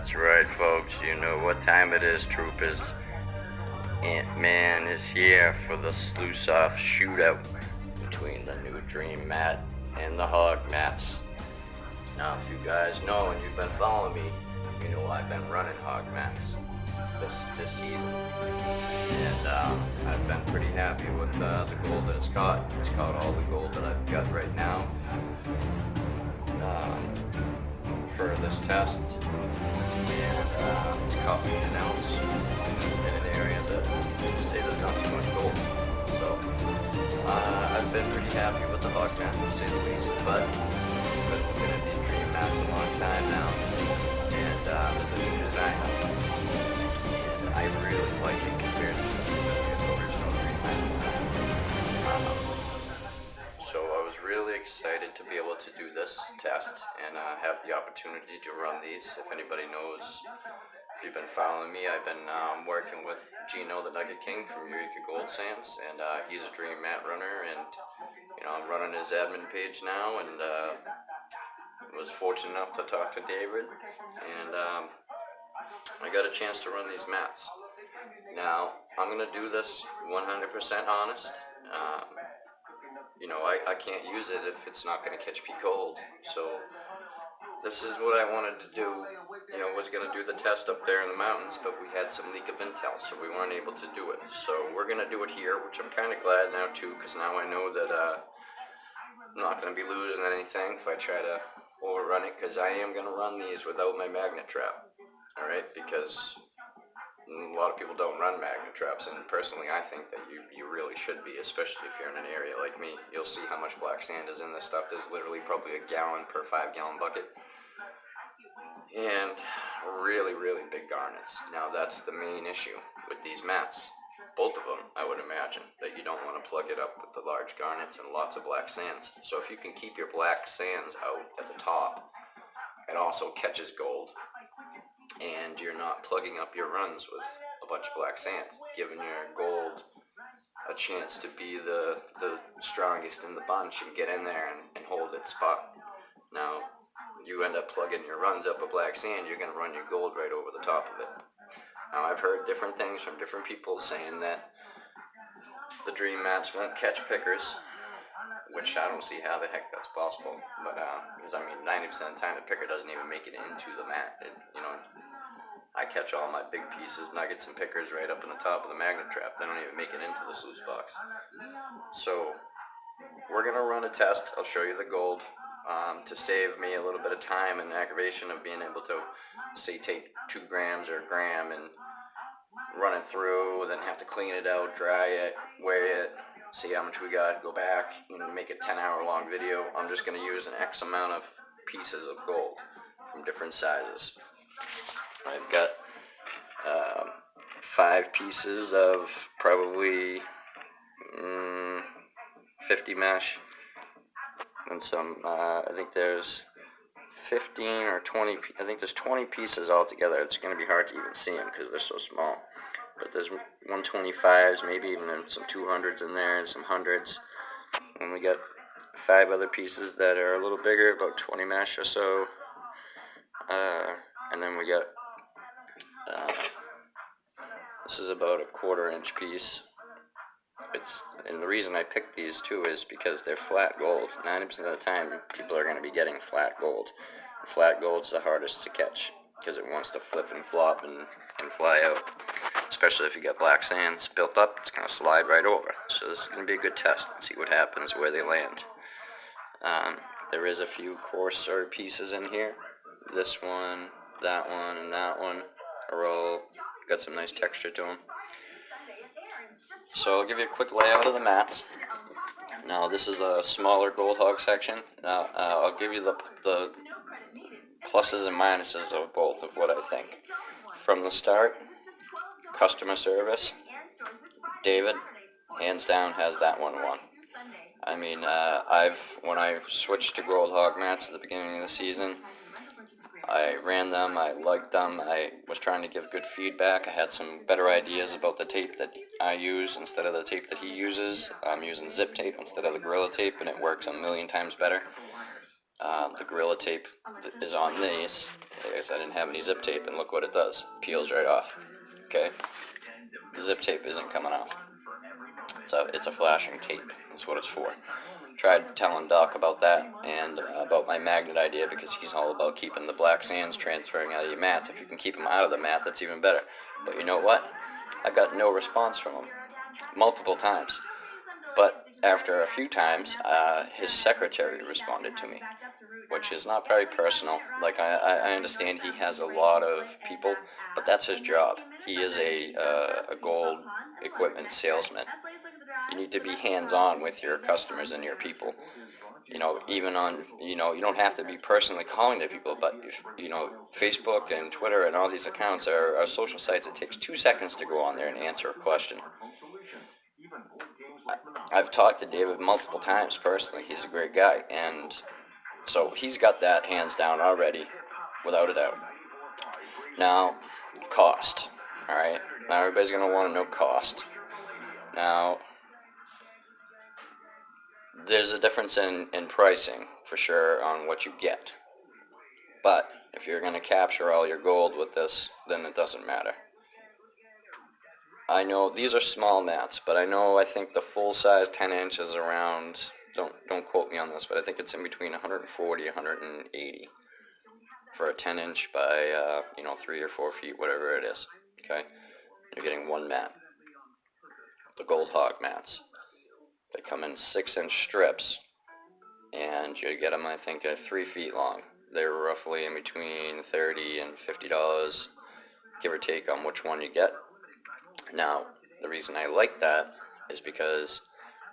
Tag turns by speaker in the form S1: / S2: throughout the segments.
S1: That's right, folks. You know what time it is, troopers. Ant-Man is here for the Sluice off shootout between the new Dream Mat and the Hog mats. Now, if you guys know and you've been following me, you know I've been running Hog mats this season, and I've been pretty happy with the gold that it's caught. It's caught all the gold that I've got right now for this test, and it's caught me an ounce in an area that you say there's not too much gold. So I've been pretty happy with the Hog mats to say the least, but I've been looking at these Dream mats a long time now, and there's a new design, and I really like it compared to the original Dream mat design. So I was really excited to be able to do this test and have the opportunity to run these. If anybody knows, if you've been following me, I've been working with Gino the Nugget King from Eureka Gold Sands, and he's a Dream mat runner, and you know, I'm running his admin page now, and was fortunate enough to talk to David, and I got a chance to run these mats. Now, I'm going to do this 100% honest. You know, I can't use it if it's not going to catch me cold. So this is what I wanted to do. You know, was going to do the test up there in the mountains, but we had some leak of intel, so we weren't able to do it. So we're going to do it here, which I'm kind of glad now too, because now I know that I'm not going to be losing anything if I try to overrun it, because I am going to run these without my magnet trap. Alright, because a lot of people don't run magnet traps, and personally I think that you really should be, especially if you're in an area like me. You'll see how much black sand is in this stuff. There's literally probably a gallon per 5-gallon bucket, and really big garnets. Now that's the main issue with these mats, both of them, I would imagine, that you don't want to plug it up with the large garnets and lots of black sands. So if you can keep your black sands out at the top, it also catches gold, and you're not plugging up your runs with a bunch of black sands, giving your gold a chance to be the strongest in the bunch and get in there and hold its spot. Now, you end up plugging your runs up with black sand, you're going to run your gold right over the top of it. Now, I've heard different things from different people saying that the Dream mats won't catch pickers, which I don't see how the heck that's possible, but because I mean 90% of the time the picker doesn't even make it into the mat. You know, I catch all my big pieces, nuggets and pickers right up in the top of the magnet trap. They don't even make it into the sluice box. So we're going to run a test. I'll show you the gold to save me a little bit of time and aggravation of being able to, say, take 2 grams or a gram and run it through, then have to clean it out, dry it, weigh it, see how much we got, go back, and make a 10-hour long video. I'm just going to use an X amount of pieces of gold from different sizes. I've got 5 pieces of probably 50 mesh, and some, I think there's 15 or 20, I think there's 20 pieces altogether. It's going to be hard to even see them because they're so small. But there's 125s, maybe even some 200s in there, and some 100s. And we got 5 other pieces that are a little bigger, about 20 mesh or so. And then we got, this is about a 1/4 inch piece. And the reason I picked these too is because they're flat gold. 90% of the time, people are going to be getting flat gold. Flat gold's the hardest to catch because it wants to flip and flop and fly out. Especially if you got black sands built up, it's going to slide right over. So this is going to be a good test. See what happens, where they land. There is a few coarser pieces in here. This one, and that one are all got some nice texture to them. So I'll give you a quick layout of the mats. Now this is a smaller Gold Hog section. Now I'll give you the pluses and minuses of both of what I think. From the start, customer service, David, hands down, has that one won. I mean, when I switched to Gold Hog mats at the beginning of the season, I ran them, I liked them, I was trying to give good feedback. I had some better ideas about the tape that I use instead of the tape that he uses. I'm using zip tape instead of the Gorilla tape, and it works a million times better. The Gorilla Tape is on these. I guess I didn't have any zip tape, and look what it does. Peels right off. Okay? The zip tape isn't coming off. It's a flashing tape. That's what it's for. Tried telling Doc about that and about my magnet idea, because he's all about keeping the black sands transferring out of your mats. If you can keep them out of the mat, that's even better. But you know what? I got no response from him. Multiple times. But after a few times, his secretary responded to me, which is not very personal. Like, I understand he has a lot of people, but that's his job. He is a gold equipment salesman. You need to be hands-on with your customers and your people. You know, even on, you don't have to be personally calling the people, but, Facebook and Twitter and all these accounts are social sites. It takes 2 seconds to go on there and answer a question. I've talked to David multiple times personally. He's a great guy, and so he's got that hands down already, without a doubt. Now, cost. Alright? Now everybody's going to want to know cost. Now, there's a difference in pricing, for sure, on what you get. But if you're going to capture all your gold with this, then it doesn't matter. I know these are small mats, but I think the full size 10 inch is around, don't quote me on this, but I think it's in between 140 180 for a 10 inch by 3 or 4 feet, whatever it is. Okay, you're getting one mat. The Gold Hog mats, they come in 6-inch strips, and you get them, I think, at 3 feet long. They're roughly in between $30 and $50, give or take, on which one you get. Now, the reason I like that is because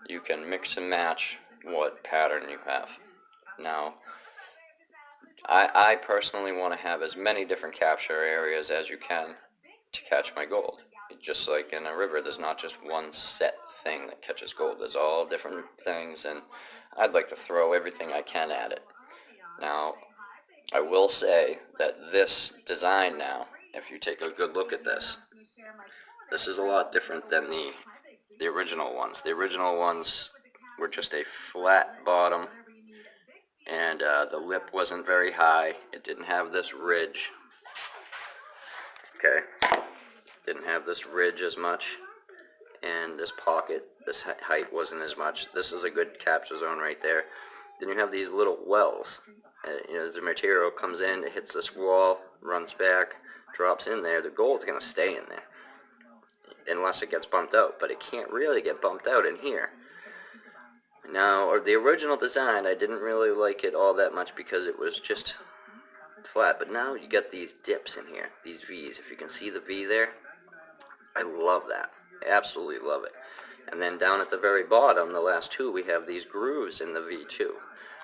S1: you can mix and match what pattern you have. Now, I personally want to have as many different capture areas as you can to catch my gold. Just like in a river, there's not just one set thing that catches gold. There's all different things, and I'd like to throw everything I can at it. Now, I will say that this design now, if you take a good look at this, this is a lot different than the original ones. The original ones were just a flat bottom, and the lip wasn't very high. It didn't have this ridge. Okay, didn't have this ridge as much, and this pocket, this height wasn't as much. This is a good capture zone right there. Then you have these little wells. The material comes in, it hits this wall, runs back, drops in there. The gold's going to stay in there unless it gets bumped out, but it can't really get bumped out in here. Now, the original design, I didn't really like it all that much because it was just flat, but now you get these dips in here, these V's. If you can see the V there, I love that. I absolutely love it. And then down at the very bottom, the last two, we have these grooves in the V too.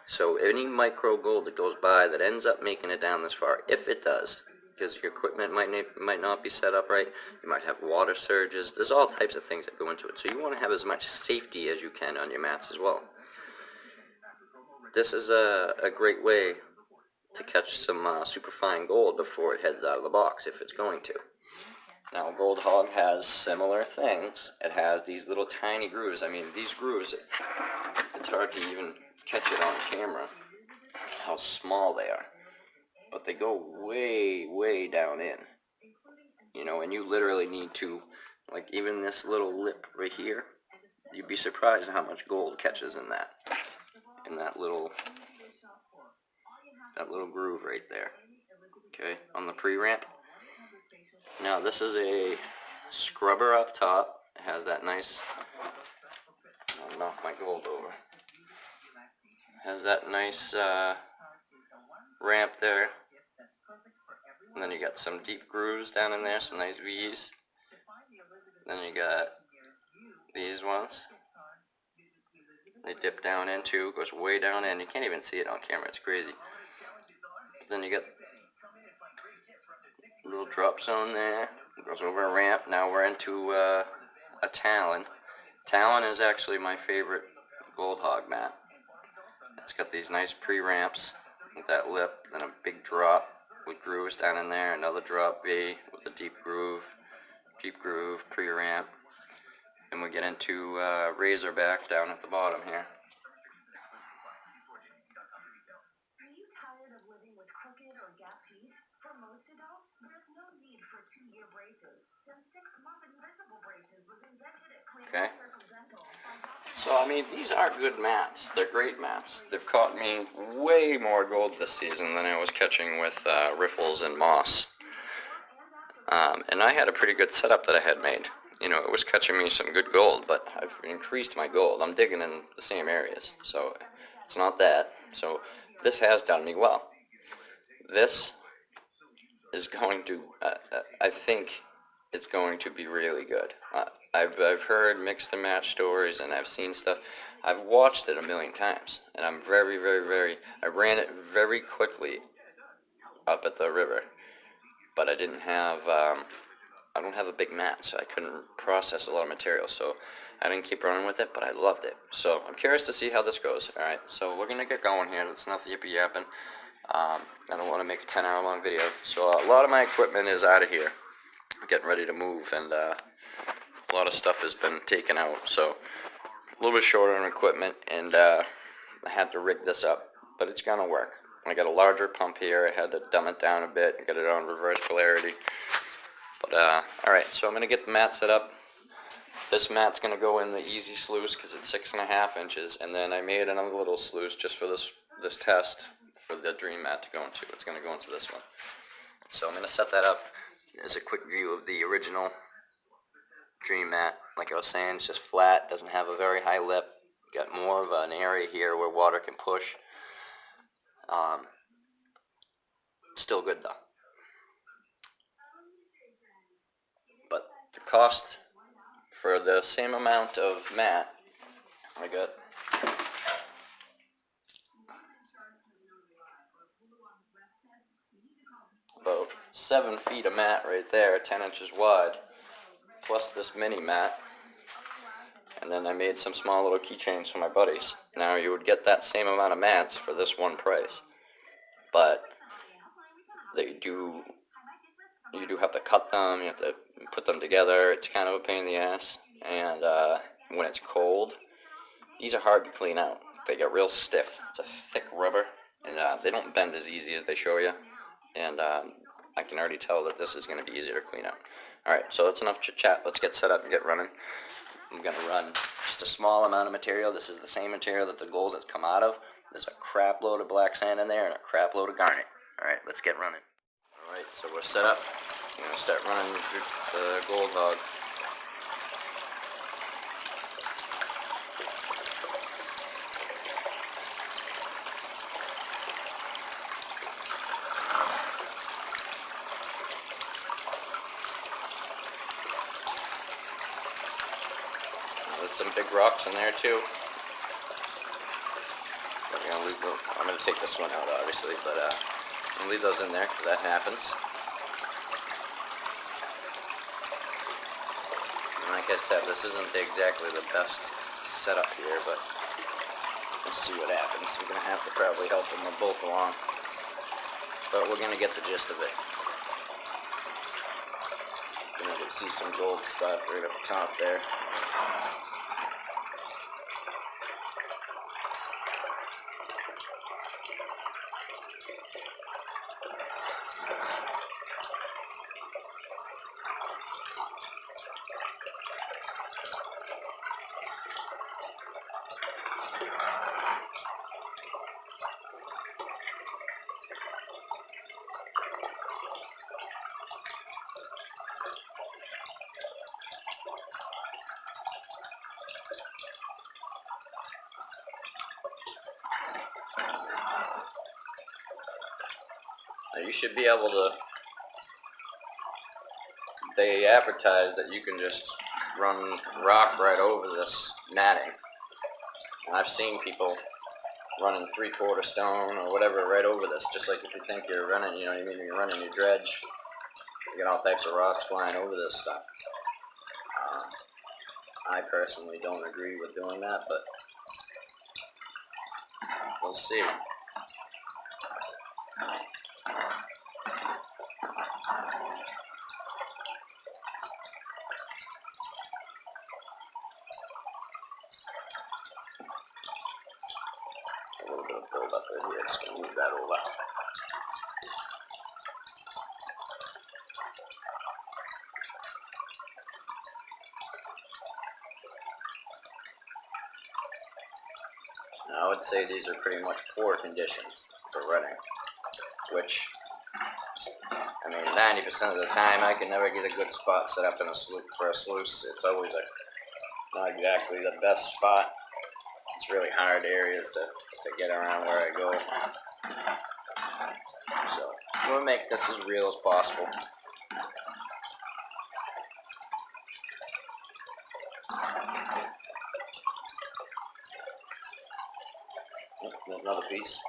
S1: So any micro gold that goes by that ends up making it down this far, if it does, because your equipment might not be set up right, you might have water surges, there's all types of things that go into it. So you want to have as much safety as you can on your mats as well. This is a great way to catch some superfine gold before it heads out of the box, if it's going to. Now, Gold Hog has similar things. It has these little tiny grooves. I mean, these grooves, it's hard to even catch it on camera how small they are. But they go way, way down in. And you literally need to, like, even this little lip right here, you'd be surprised how much gold catches in that little groove right there. Okay, on the pre-ramp. Now, this is a scrubber up top. It has that nice, I'll knock my gold over. It has that nice ramp there. And then you got some deep grooves down in there, some nice V's. Then you got these ones. They dip down into, goes way down in. You can't even see it on camera, it's crazy. But then you got a little drop zone there. It goes over a ramp. Now we're into a talon. Talon is actually my favorite Gold Hog mat. It's got these nice pre-ramps with that lip, then a big drop with grooves down in there, another drop V with a deep groove, pre-ramp, and we get into Razorback down at the bottom here. okay? So, I mean, these are good mats. They're great mats. They've caught me way more gold this season than I was catching with riffles and moss. And I had a pretty good setup that I had made. You know, it was catching me some good gold, but I've increased my gold. I'm digging in the same areas, so it's not that. So this has done me well. This is going to, I think it's going to be really good. I've heard mixed and match stories, and I've seen stuff. I've watched it a million times, and I'm I ran it very quickly up at the river, but I didn't have, I don't have a big mat, so I couldn't process a lot of material, so I didn't keep running with it, but I loved it. So I'm curious to see how this goes. Alright, so we're going to get going here. It's not the yippee yapping. I don't want to make a 10-hour long video. So a lot of my equipment is out of here. I'm getting ready to move, and a lot of stuff has been taken out, so a little bit shorter on equipment, and I had to rig this up, but it's going to work. I got a larger pump here. I had to dumb it down a bit and get it on reverse polarity. But, alright, so I'm going to get the mat set up. This mat's going to go in the easy sluice because it's 6.5 inches, and then I made another little sluice just for this test for the dream mat to go into. It's going to go into this one. So I'm going to set that up. There's a quick view of the original dream mat. Like I was saying, it's just flat, doesn't have a very high lip. Got more of an area here where water can push. Still good though. But the cost for the same amount of mat, I got about 7 feet of mat right there, 10 inches wide, plus this mini mat. And then I made some small little keychains for my buddies. Now you would get that same amount of mats for this one price, but you do have to cut them, you have to put them together. It's kind of a pain in the ass, and when it's cold, these are hard to clean out. They get real stiff. It's a thick rubber, and they don't bend as easy as they show you, and I can already tell that this is going to be easier to clean out. Alright, so that's enough chit chat. Let's get set up and get running. I'm going to run just a small amount of material. This is the same material that the gold has come out of. There's a crap load of black sand in there and a crap load of garnet. Alright, let's get running. Alright, so we're set up. I'm going to start running through the Gold Hog. There's some big rocks in there too. I'm going to take this one out obviously, but I'm going to leave those in there because that happens. And like I said, this isn't exactly the best setup here, but we'll see what happens. We're going to have to probably help them both along, but we're going to get the gist of it. You can see some gold stuff right up top there. Now you should be able to, they advertise that you can just run rock right over this matting. And I've seen people running 3/4 stone or whatever right over this, just like if you think you're running, you know what I mean, you're running your dredge, you get all types of rocks flying over this stuff. I personally don't agree with doing that, but we'll see. A little bit of build up right here, just going to move that over. Now, I would say these are pretty much poor conditions for running, which, I mean, 90% of the time I can never get a good spot set up in a for a sluice. It's always not exactly the best spot. It's really hard areas to get around where I go. So we'll make this as real as possible. Oh, there's another piece.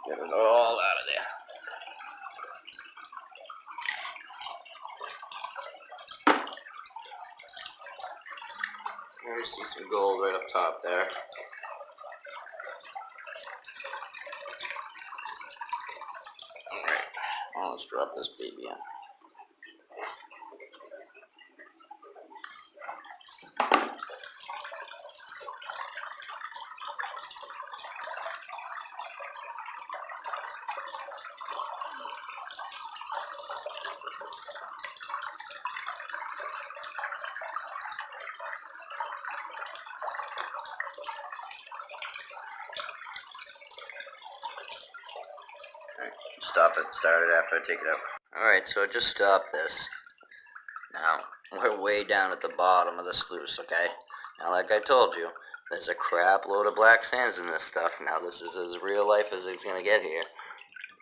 S1: Get it all out of there. There you see some gold right up top there. Alright, well, let's drop this baby in. Stop it, start it after I take it out. Alright, so I just stopped this. Now, we're way down at the bottom of the sluice, okay? Now, like I told you, there's a crap load of black sands in this stuff. Now, this is as real life as it's going to get here.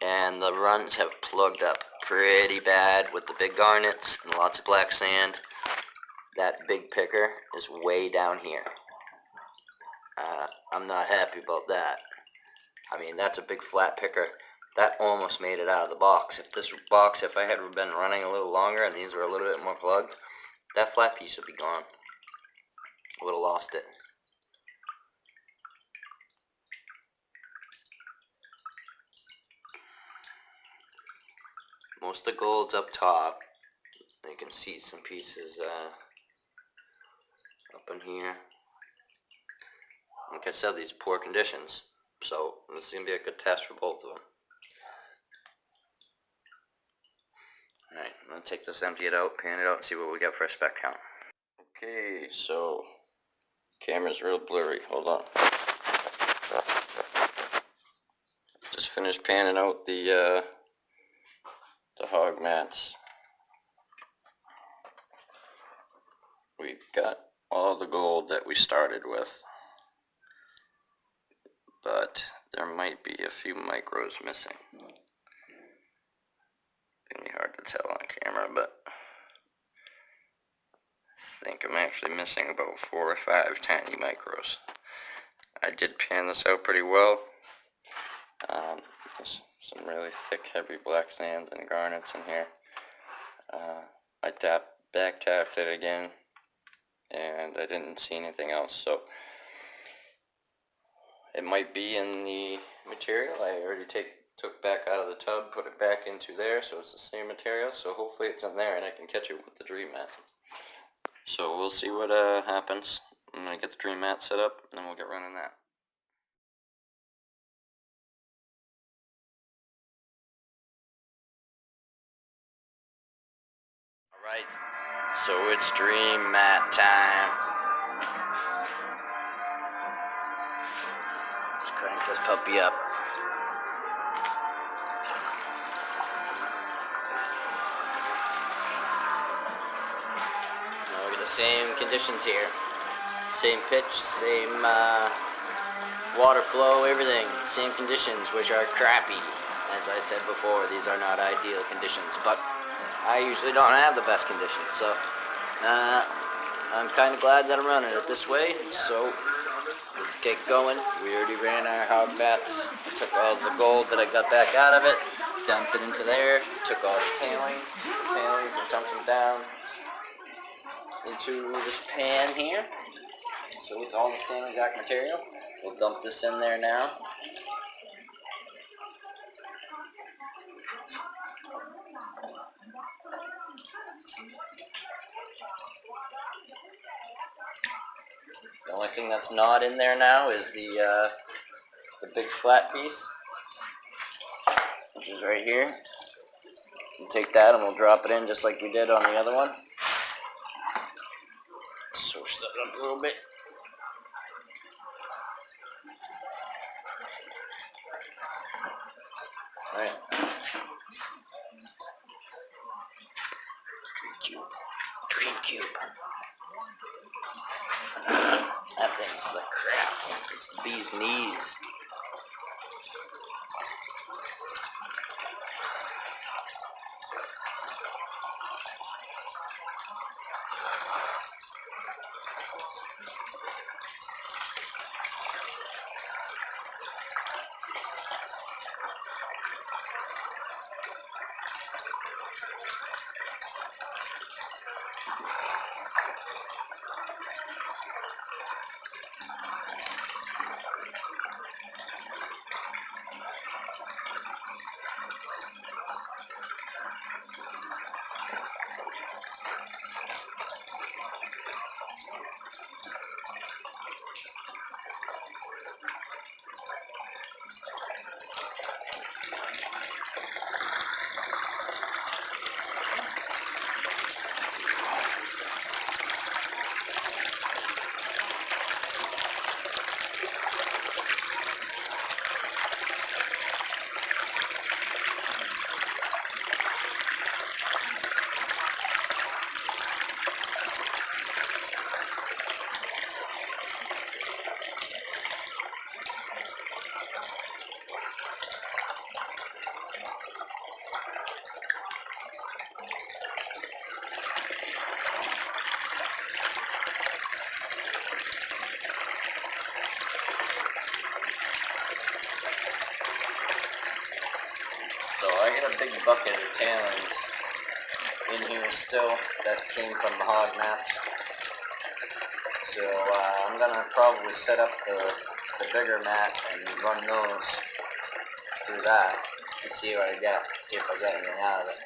S1: And the runs have plugged up pretty bad with the big garnets and lots of black sand. That big picker is way down here. I'm not happy about that. I mean, that's a big flat picker. That almost made it out of the box. If I had been running a little longer and these were a little bit more plugged, that flat piece would be gone. I would have lost it. Most of the gold's up top. You can see some pieces up in here. Like I said, these are poor conditions. So this is going to be a good test for both of them. Alright, I'm going to take this, empty it out, pan it out, and see what we got for a spec count. Okay, so camera's real blurry. Hold on. Just finished panning out the hog mats. We've got all the gold that we started with, but there might be a few micros missing. It's gonna be hard to tell on camera, but I think I'm actually missing about 4 or 5 tiny micros. I did pan this out pretty well. There's some really thick, heavy black sands and garnets in here. I back tapped it again, and I didn't see anything else, so it might be in the material. I already took back out of the tub, put it back into there, so it's the same material, so hopefully it's in there and I can catch it with the dream mat. So we'll see what happens. I'm going to get the dream mat set up, and then we'll get running that. Alright, so it's dream mat time. Let's crank this puppy up. Now we get the same conditions here. Same pitch, same water flow, everything. Same conditions, which are crappy. As I said before, these are not ideal conditions, but I usually don't have the best conditions, so I'm kind of glad that I'm running it this way. So let's get going. We already ran our hog mats. I took all the gold that I got back out of it. dumped it into there, took all the tailings, and dumped them down into this pan here. So it's all the same exact material. We'll dump this in there now. The only thing that's not in there now is the big flat piece, which is right here. We'll take that and we'll drop it in just like we did on the other one. Switch that up a little bit. Alright. Dream cube. That thing's the crap. It's the bee's knees. So I got a big bucket of tailings in here still that came from the hog mats. So I'm gonna probably set up the bigger mat and run those through that to see what I get, see if I get anything out of it.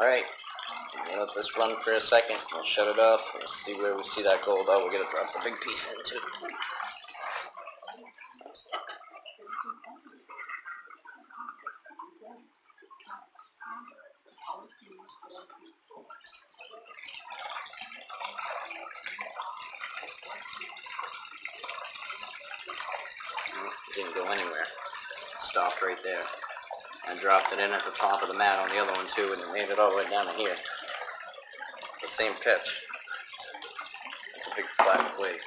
S1: Alright, let this run for a second. We'll shut it off. We'll see where we see that gold. Oh, we're going to drop the big piece in too. Didn't go anywhere. Stopped right there. I dropped it in at the top of the mat on the other one too, and it made it all the way down to here. The same pitch. It's a big flat flake.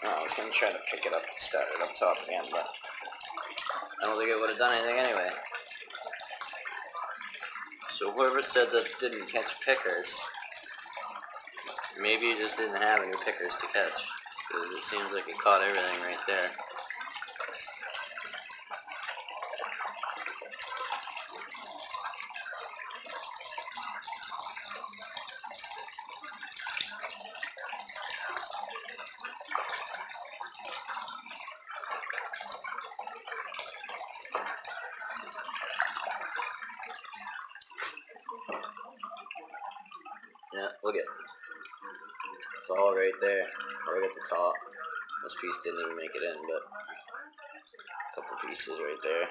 S1: Oh, I was going to try to pick it up and start it up top again, but I don't think it would have done anything anyway. So whoever said that it didn't catch pickers, maybe you just didn't have any pickers to catch, because it seems like it caught everything right there. Yeah, look at it. It's all right there, right at the top. This piece didn't even make it in, but a couple pieces right there.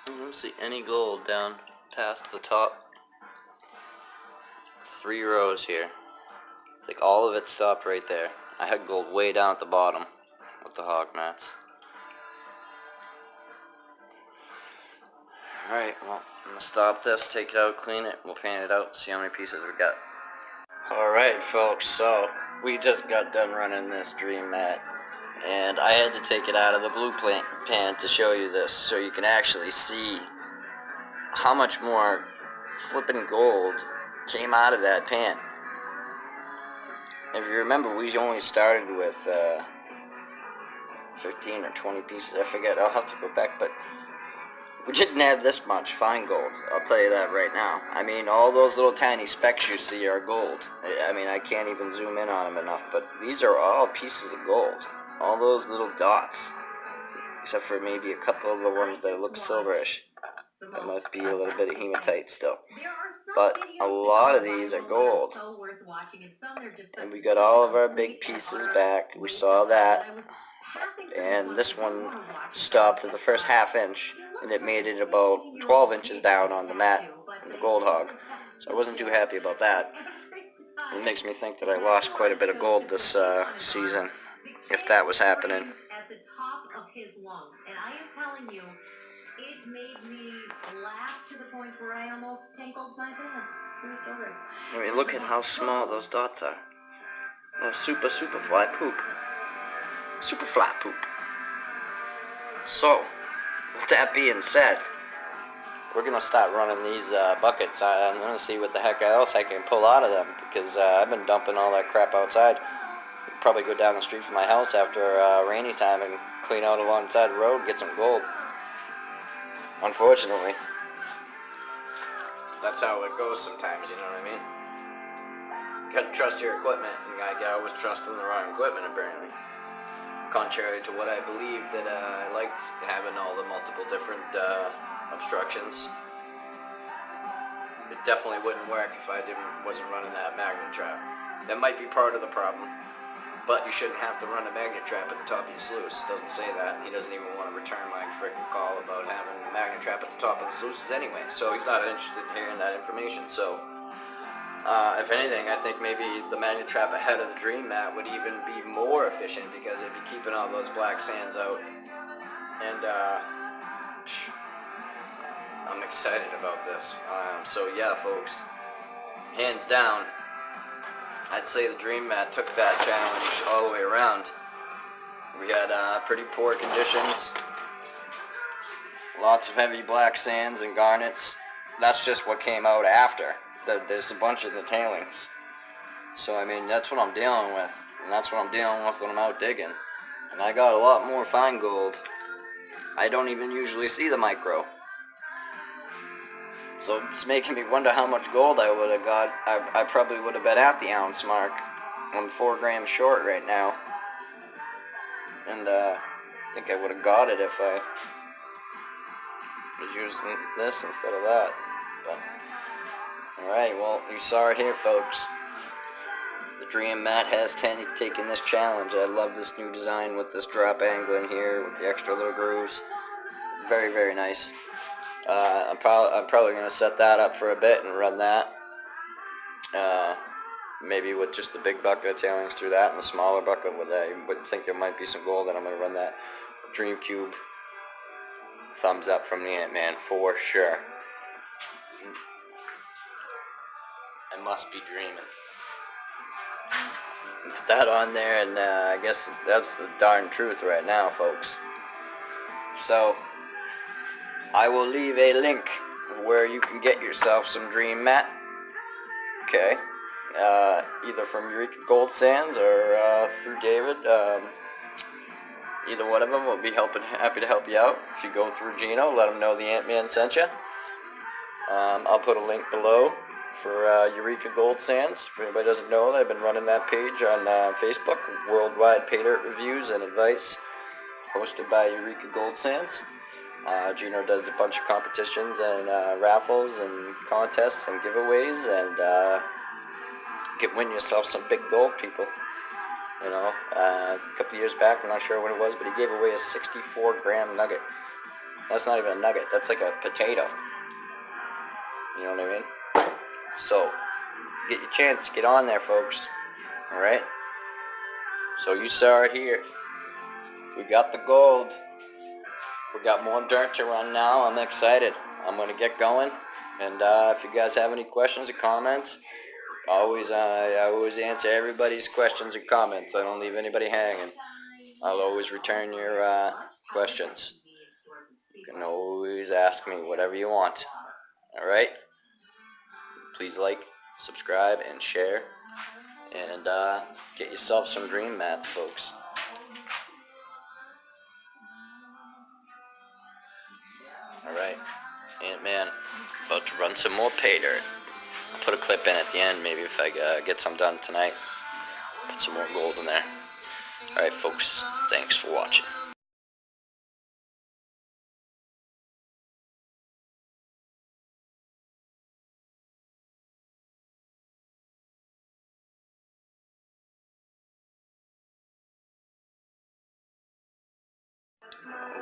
S1: I don't see any gold down past the top 3 rows here. Like all of it stopped right there. I had gold way down at the bottom with the hog mats. Alright, well, I'm going to stop this, take it out, clean it, we'll paint it out, see how many pieces we got. Alright folks, so we just got done running this dream mat, and I had to take it out of the blue pan to show you this, so you can actually see how much more flippin' gold came out of that pan. If you remember, we only started with 15 or 20 pieces, I forget, I'll have to go back, but we didn't have this much fine gold, I'll tell you that right now. I mean, all those little tiny specks you see are gold. I mean, I can't even zoom in on them enough, but these are all pieces of gold. All those little dots, except for maybe a couple of the ones that look silverish. That might be a little bit of hematite still. But a lot of these are gold. And we got all of our big pieces back. We saw that. And this one stopped at the first ½ inch, and it made it about 12 inches down on the mat in the Gold Hog. So I wasn't too happy about that. It makes me think that I lost quite a bit of gold this season, if that was happening.
S2: At the top of his lungs, and I am telling you, it made me laugh to the point where I almost tangled my pants.
S1: I mean, look at how small those dots are. Oh, super fly poop. Super flat poop. So, with that being said, we're going to start running these buckets. I'm going to see what the heck else I can pull out of them, because I've been dumping all that crap outside. Probably go down the street from my house after rainy time and clean out alongside the road, get some gold. Unfortunately. That's how it goes sometimes, you know what I mean? You gotta trust your equipment, and I was trusting the wrong equipment apparently. Contrary to what I believed, that I liked having all the multiple different obstructions. It definitely wouldn't work if I wasn't running that magnet trap. That might be part of the problem, but you shouldn't have to run a magnet trap at the top of your sluice. It doesn't say that. He doesn't even want to return my frickin' call about having a magnet trap at the top of the sluices anyway, so he's not interested in hearing that information. So if anything, I think maybe the magnet trap ahead of the dream mat would even be more efficient, because it'd be keeping all those black sands out. And I'm excited about this. So yeah, folks, hands down, I'd say the Dream Mat took that challenge all the way around. We had pretty poor conditions, lots of heavy black sands and garnets. That's just what came out after. There's a bunch of the tailings. So I mean, that's what I'm dealing with, and that's what I'm dealing with when I'm out digging. And I got a lot more fine gold. I don't even usually see the micro. So it's making me wonder how much gold I would have got. I probably would have been at the ounce mark. I'm 4 grams short right now. And I think I would have got it if I was using this instead of that. But alright, well, you saw it here, folks. The Dream Mat has taken this challenge. I love this new design with this drop angle in here with the extra little grooves. Very, very nice. I'm probably going to set that up for a bit and run that. Maybe with just the big bucket of tailings through that, and the smaller bucket with I would think there might be some gold, and I'm going to run that. Dream Cube. Thumbs up from the Ant-Man for sure. I must be dreaming. Put that on there, and I guess that's the darn truth right now, folks. So I will leave a link where you can get yourself some Dream Mat. Okay. Either from Eureka Gold Sands or through David. Either one of them will be happy to help you out. If you go through Gino, let him know the Ant-Man sent you. I'll put a link below for Eureka Gold Sands. If anybody doesn't know, I've been running that page on Facebook, Worldwide Pay Dirt Reviews and Advice, hosted by Eureka Gold Sands. Gino does a bunch of competitions and raffles and contests and giveaways, and win yourself some big gold, people. You know, a couple years back, I'm not sure when it was, but he gave away a 64-gram nugget. That's not even a nugget, that's like a potato. You know what I mean? So, get your chance, get on there, folks. Alright? So you saw it here. We got the gold. We got more dirt to run now. I'm excited. I'm going to get going. And if you guys have any questions or comments, I always answer everybody's questions or comments. I don't leave anybody hanging. I'll always return your questions. You can always ask me whatever you want. Alright? Please like, subscribe, and share. And get yourself some Dream Mats, folks. Alright. Ant-Man, about to run some more pay dirt. I'll put a clip in at the end, maybe if I get some done tonight. Put some more gold in there. Alright, folks. Thanks for watching.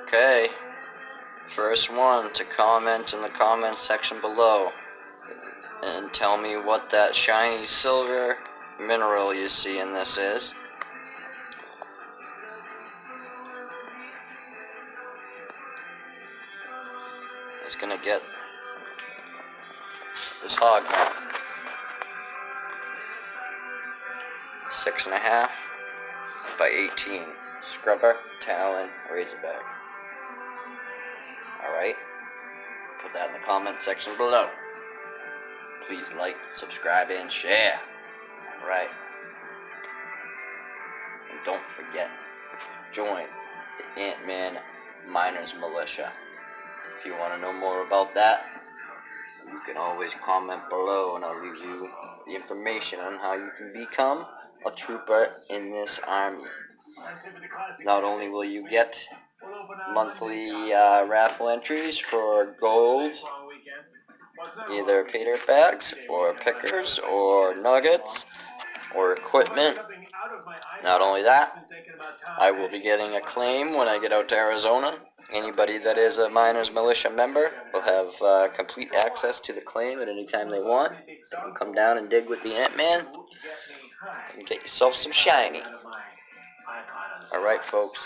S1: Okay. First one to comment in the comment section below and tell me what that shiny silver mineral you see in this is. It's gonna get this hog now. 6.5 by 18 scrubber, talon, razorback. Alright, put that in the comment section below. Please like, subscribe, and share. Alright. And don't forget, join the Ant-Man Miners Militia. If you want to know more about that, you can always comment below and I'll leave you the information on how you can become a trooper in this army. Not only will you get monthly raffle entries for gold, either pay dirt bags or pickers or nuggets or equipment. Not only that, I will be getting a claim when I get out to Arizona. Anybody that is a Miners Militia member will have complete access to the claim at any time they want. They can come down and dig with the Ant-Man and get yourself some shiny. Alright, folks.